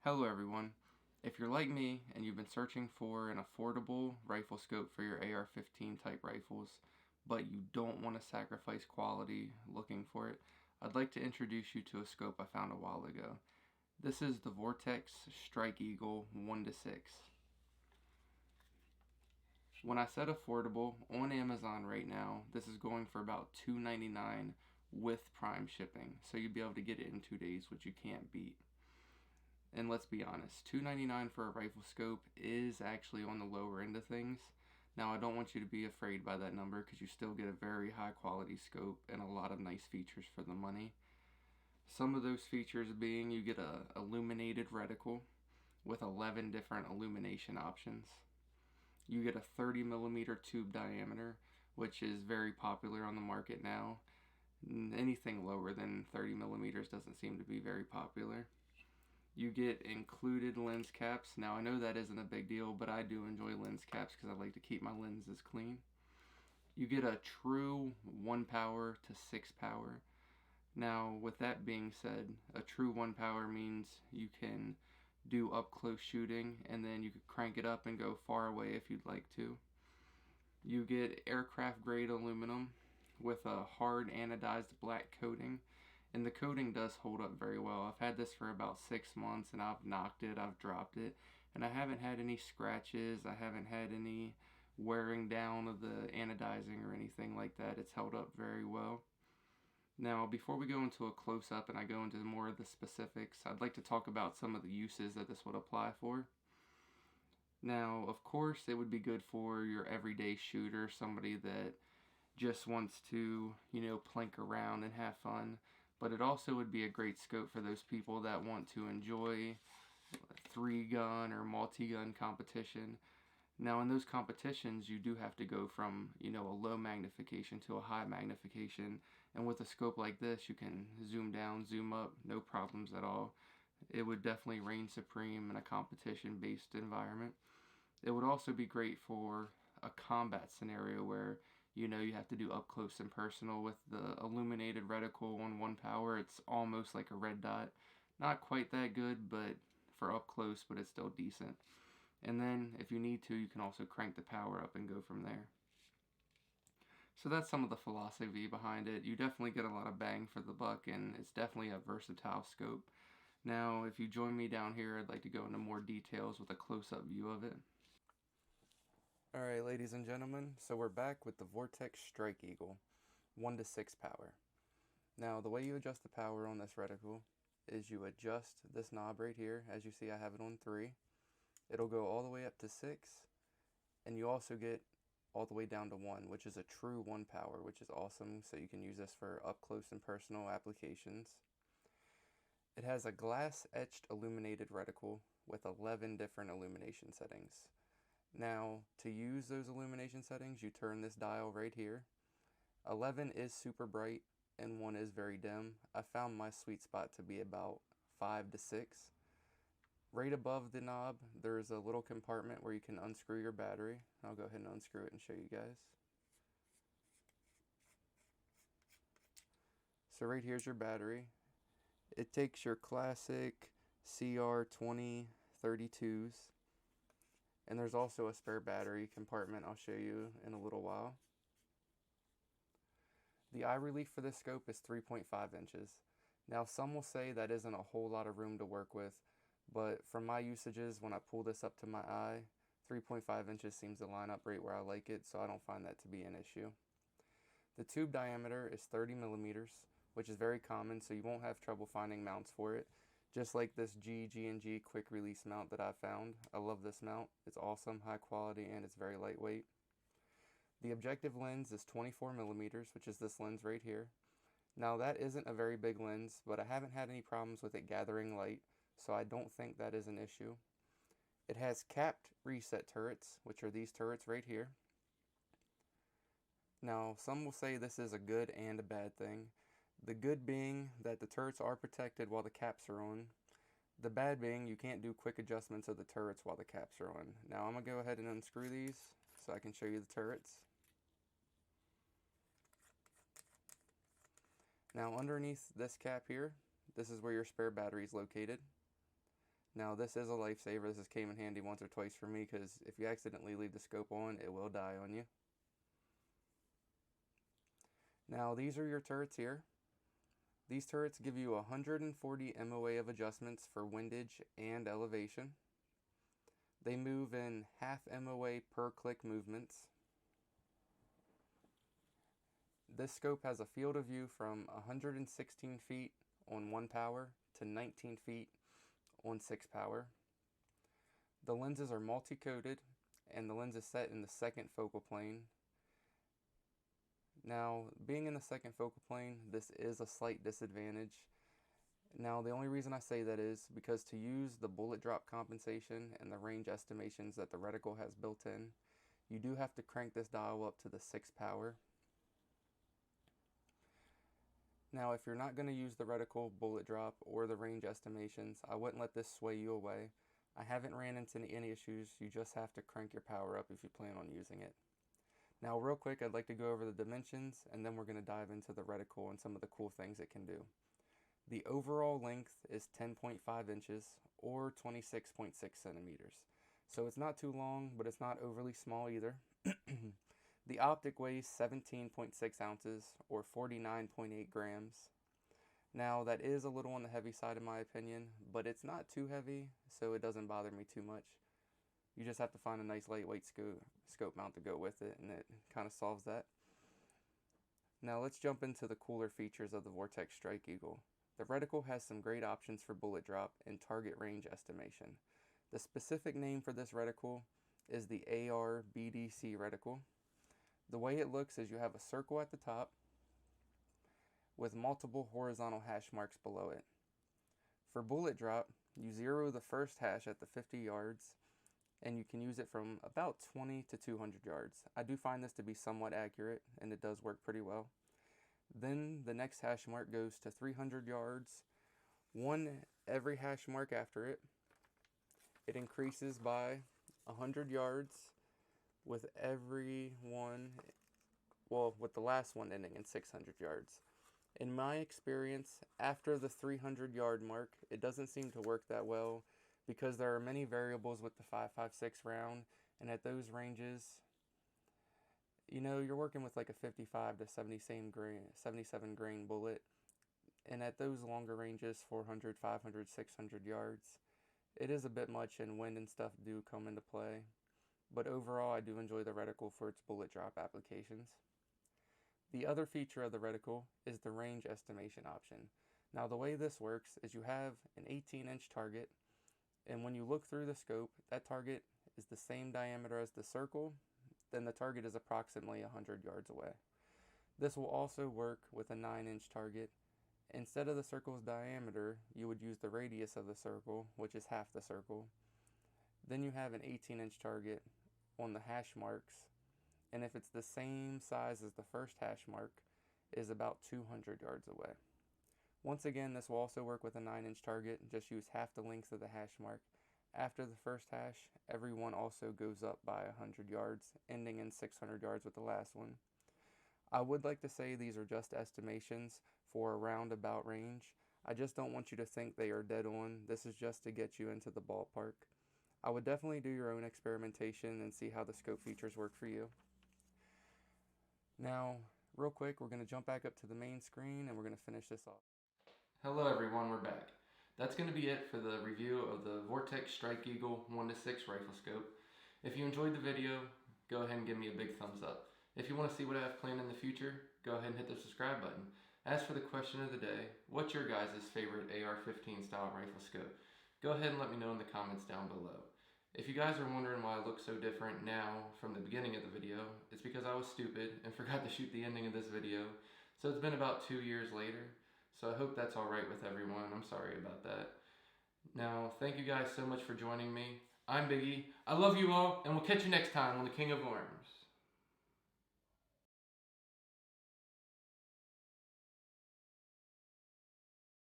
Hello everyone. If you're like me and you've been searching for an affordable rifle scope for your AR-15 type rifles, but you don't want to sacrifice quality looking for it, I'd like to introduce you to a scope I found a while ago. This is the Vortex Strike Eagle 1-6. When I said affordable, on Amazon right now, this is going for about $2.99 with Prime shipping, so you'd be able to get it in 2 days, which you can't beat. And let's be honest, $2.99 for a rifle scope is actually on the lower end of things. Now, I don't want you to be afraid by that number because you still get a very high quality scope and a lot of nice features for the money. Some of those features being you get a illuminated reticle with 11 different illumination options. You get a 30 millimeter tube diameter, which is very popular on the market now. Anything lower than 30 millimeters doesn't seem to be very popular. You get included lens caps. Now, I know that isn't a big deal, but I do enjoy lens caps because I like to keep my lenses clean. You get a true 1 power to 6 power. Now, with that being said, a true 1 power means you can do up close shooting and then you could crank it up and go far away if you'd like to. You get aircraft grade aluminum with a hard anodized black coating, and the coating does hold up very well. I've had this for about 6 months and I've knocked it, I've dropped it, and I haven't had any scratches, I haven't had any wearing down of the anodizing or anything like that. It's held up very well. Now, before we go into a close-up and I go into more of the specifics, I'd like to talk about some of the uses that this would apply for. Now, of course, it would be good for your everyday shooter, somebody that just wants to, plink around and have fun. But it also would be a great scope for those people that want to enjoy 3-gun or multi-gun competition. Now, in those competitions, you do have to go from, a low magnification to a high magnification. And with a scope like this, you can zoom down, zoom up, no problems at all. It would definitely reign supreme in a competition-based environment. It would also be great for a combat scenario where you have to do up close and personal. With the illuminated reticle on 1 power, it's almost like a red dot. Not quite that good, but for up close, but it's still decent. And then if you need to, you can also crank the power up and go from there. So that's some of the philosophy behind it. You definitely get a lot of bang for the buck, and it's definitely a versatile scope. Now, if you join me down here, I'd like to go into more details with a close-up view of it. Alright, ladies and gentlemen, so we're back with the Vortex Strike Eagle 1-6 power. Now, the way you adjust the power on this reticle is you adjust this knob right here. As you see, I have it on 3. It'll go all the way up to 6, and you also get all the way down to 1, which is a true 1 power, which is awesome, so you can use this for up close and personal applications. It has a glass etched illuminated reticle with 11 different illumination settings. Now, to use those illumination settings, you turn this dial right here. 11 is super bright and 1 is very dim. I found my sweet spot to be about 5 to 6. Right above the knob, there's a little compartment where you can unscrew your battery. I'll go ahead and unscrew it and show you guys. So right here's your battery. It takes your classic CR2032s. And there's also a spare battery compartment I'll show you in a little while. The eye relief for this scope is 3.5 inches. Now, some will say that isn't a whole lot of room to work with, but from my usages, when I pull this up to my eye, 3.5 inches seems to line up right where I like it, so I don't find that to be an issue. The tube diameter is 30 millimeters, which is very common, so you won't have trouble finding mounts for it. Just like this G&G quick release mount that I found. I love this mount. It's awesome, high quality, and it's very lightweight. The objective lens is 24 millimeters, which is this lens right here. Now, that isn't a very big lens, but I haven't had any problems with it gathering light, so I don't think that is an issue. It has capped reset turrets, which are these turrets right here. Now, some will say this is a good and a bad thing. The good being that the turrets are protected while the caps are on. The bad being you can't do quick adjustments of the turrets while the caps are on. Now I'm going to go ahead and unscrew these so I can show you the turrets. Now underneath this cap here, this is where your spare battery is located. Now this is a lifesaver. This came in handy once or twice for me because if you accidentally leave the scope on, it will die on you. Now these are your turrets here. These turrets give you 140 MOA of adjustments for windage and elevation. They move in half MOA per click movements. This scope has a field of view from 116 feet on 1 power to 19 feet on 6 power. The lenses are multi-coated and the lens is set in the second focal plane. Now, being in the second focal plane, this is a slight disadvantage. Now, the only reason I say that is because to use the bullet drop compensation and the range estimations that the reticle has built in, you do have to crank this dial up to the 6 power. Now, if you're not going to use the reticle, bullet drop, or the range estimations, I wouldn't let this sway you away. I haven't ran into any issues. You just have to crank your power up if you plan on using it. Now, real quick, I'd like to go over the dimensions, and then we're going to dive into the reticle and some of the cool things it can do. The overall length is 10.5 inches, or 26.6 centimeters. So it's not too long, but it's not overly small either. The optic weighs 17.6 ounces, or 49.8 grams. Now, that is a little on the heavy side in my opinion, but it's not too heavy, so it doesn't bother me too much. You just have to find a nice lightweight scope mount to go with it, and it kind of solves that. Now let's jump into the cooler features of the Vortex Strike Eagle. The reticle has some great options for bullet drop and target range estimation. The specific name for this reticle is the AR-BDC reticle. The way it looks is you have a circle at the top with multiple horizontal hash marks below it. For bullet drop, you zero the first hash at the 50 yards, and you can use it from about 20 to 200 yards. I do find this to be somewhat accurate, and it does work pretty well. Then the next hash mark goes to 300 yards, one every hash mark after it. It increases by 100 yards with every one, well, with the last one ending in 600 yards. In my experience, after the 300 yard mark, it doesn't seem to work that well because there are many variables with the 5.56 round, and at those ranges, you know, you're working with like a 55 to 77 grain bullet, and at those longer ranges, 400, 500, 600 yards, it is a bit much, and wind and stuff do come into play. But overall, I do enjoy the reticle for its bullet drop applications. The other feature of the reticle is the range estimation option. Now, the way this works is you have an 18-inch target, and when you look through the scope, that target is the same diameter as the circle, then the target is approximately 100 yards away. This will also work with a 9-inch target. Instead of the circle's diameter, you would use the radius of the circle, which is half the circle. Then you have an 18-inch target on the hash marks, and if it's the same size as the first hash mark, it is about 200 yards away. Once again, this will also work with a 9-inch target, just use half the length of the hash mark. After the first hash, every one also goes up by 100 yards, ending in 600 yards with the last one. I would like to say these are just estimations for a roundabout range. I just don't want you to think they are dead on. This is just to get you into the ballpark. I would definitely do your own experimentation and see how the scope features work for you. Now, real quick, we're going to jump back up to the main screen and we're going to finish this off. Hello everyone, we're back. That's going to be it for the review of the Vortex Strike Eagle 1-6 rifle scope. If you enjoyed the video, go ahead and give me a big thumbs up. If you want to see what I have planned in the future, go ahead and hit the subscribe button. As for the question of the day, what's your guys' favorite AR-15 style rifle scope? Go ahead and let me know in the comments down below. If you guys are wondering why I look so different now from the beginning of the video, it's because I was stupid and forgot to shoot the ending of this video. So it's been about 2 years later. So I hope that's alright with everyone. I'm sorry about that. Now, thank you guys so much for joining me. I'm Biggie. I love you all, and we'll catch you next time on the King of Worms.